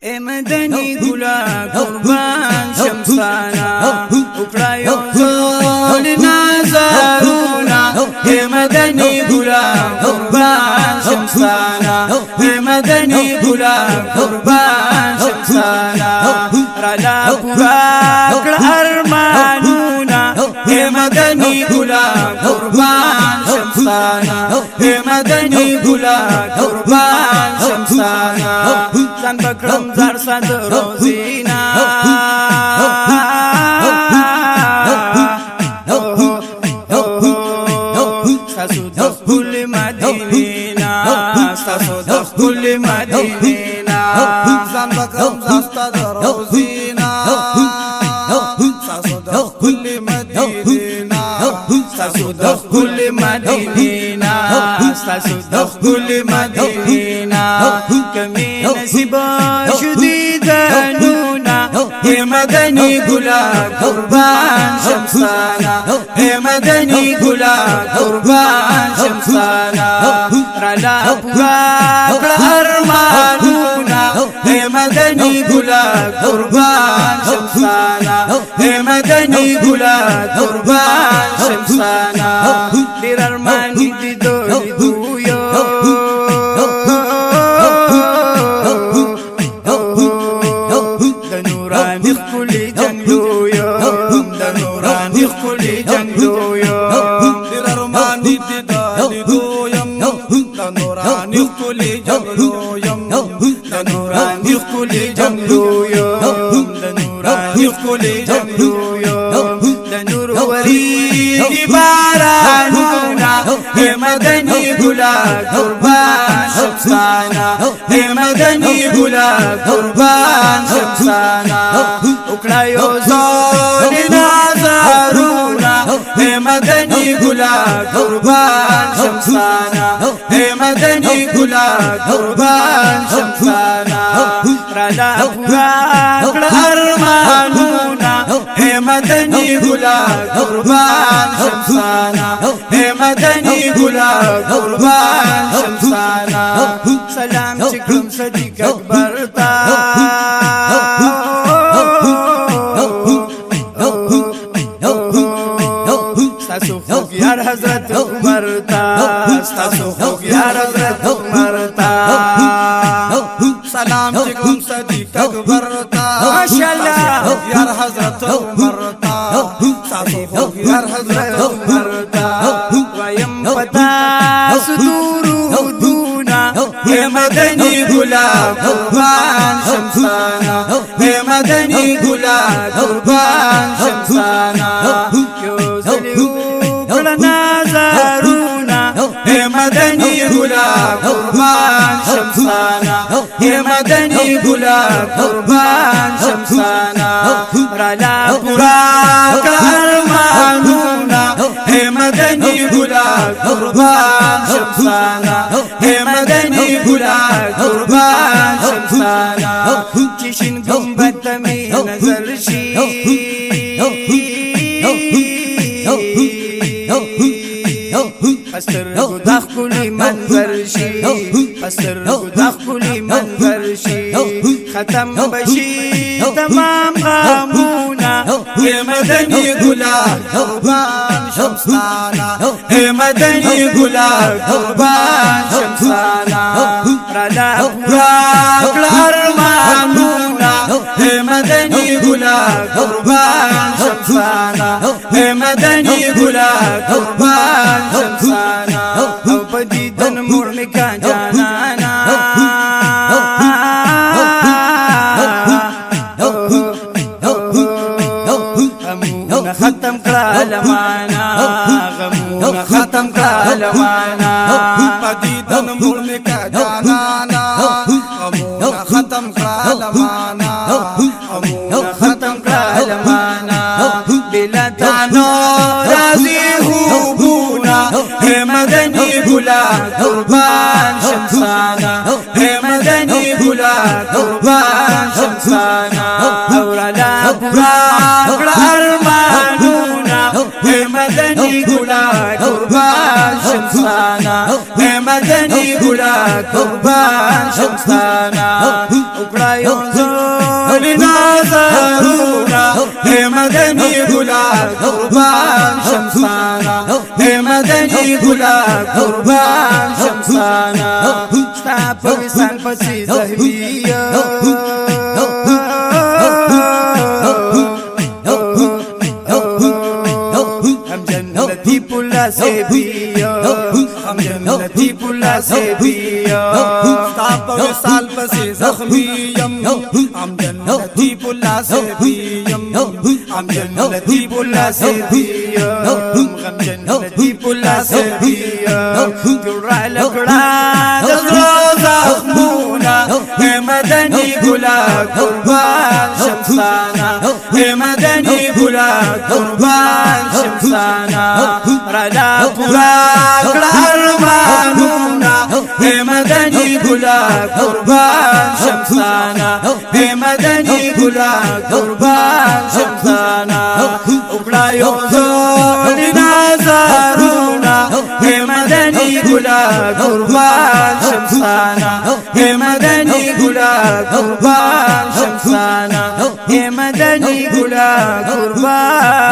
اے مدنی گلا قربان شمسانا اکڑا یو زول نازارونا اے مدنی گلا قربان شمسانا اے مدنی گلا قربان شمسانا رالا پورا اکڑا ارمانونا اے مدنی گلا قربان شمسانا اے مدنی گلا قربان شمسانا زن بکرم زر صد روزینا ستاسو دخ کل مدینینا ستاسو دخ کل مدینینا زن بکرم زر صد روزینا ستاسو دخ کل مدینینا ستاسو دخ کل مدینینا ستاسو دخ کل مدینینا کمی نصیبا شدی دنونا اے مدنی گلا قربان شمسانا اے مدنی گلا قربان شمسانا رالا پورا اکڑا ارمانونا اے مدنی گلا قربان شمسانا اے مدنی گلا قربان شمسانا دیر ارمانی دی دوری دویو دنورانی خلی جنگلویو دنورانی خلی جنگلویو دیر ارمانی دی دوری دویم دنورانی خلی جنگلویم دنورانی خلی جنگلویو دنورانی خلی جنگلویو دنور وریدی بارانونا اے مدنی گلا قربان شمسانا اے مدنی گلا قربان شمسانا اکڑا یو زول نازارونا اے مدنی گلا قربان شمسانا اے مدنی گلا قربان شمسانا رالا پورا اکڑا ارمانونا اے مدنی گلا قربان شمسانا اے مدنی گلا قربان شمسانا سلام چکم صدیق اکبر تا ستاسو خوب یار حضرت عمر تا ستاسو خوب یار حضرت عمر تا سلام چکم صدیق اکبر تا ماشاءاللہ یار حضرت عمر تا ستاسو خوب یار حضرت عمر تا ویم پتا صدور دونا اے مدنی گلا قربان شمسانا اے مدنی گلا قربان شمسانا یو زلیو کڑا نازارونا اے مدنی گلا قربان شمسانا اے مدنی گلا قربان شمسانا رالا پورا ارمانونا اے مدنی گلا قربان شمسانا اے مدنی گلا قربان شمسانا چشن گنبت میں نظر شی پستر گداخ کلی منظر شی پستر گداخ کلی منظر شی ختم بشی تمام غامونا اے مدنی گلا قربان شمسانا اے مدنی گلا قربان شمسانا رالا پورا اکڑا ارمانونا اے مدنی گلا قربان شمسانا اے مدنی گلا قربان شمسانا او پدیدن مرمی کا جانانا غمونا ختم کرا لمانا غمونا ختم کرا لمانا پدیدن مرنے کا جانانا امونا ختم کا لمانا امونا ختم کرا لمانا بلا تانو راضی خوبونا اے مدنی گلا قربان شمسانا اے مدنی گلا قربان شمسانا اورالا پورا اکڑا ارمانونا اے مدنی گلا قربان شمسانا اے مدنی گلا قربان شمسانا وکړه یو ځل نظرونه اے مدني ګلاب قربان شمسانا اے مدني ګلاب قربان شمسانا ستا په وصال پسې زهريه جنتی پولا سے پیو ہم جنتی پولا سے پیو تاب وصال پسې زخمیم ہم جنتی پولا سے پیم ہم جنتی پولا سے پیو ہم جنتی پولا سے پیو جڑا لکڑا دزرو زخمونا اے مدنی گلاب قربان شمسانا اے مدنی گلاب قربان شمسانا رلا پورا کړه ارمانونا اے مدني ګلاب قربان شمسانا اے مدني ګلاب قربان شمسانا وکړه یو ځل نظرونه اے مدني ګلاب قربان شمسانا اے مدني ګلاب قربان شمسانا اے مدني ګلاب قربان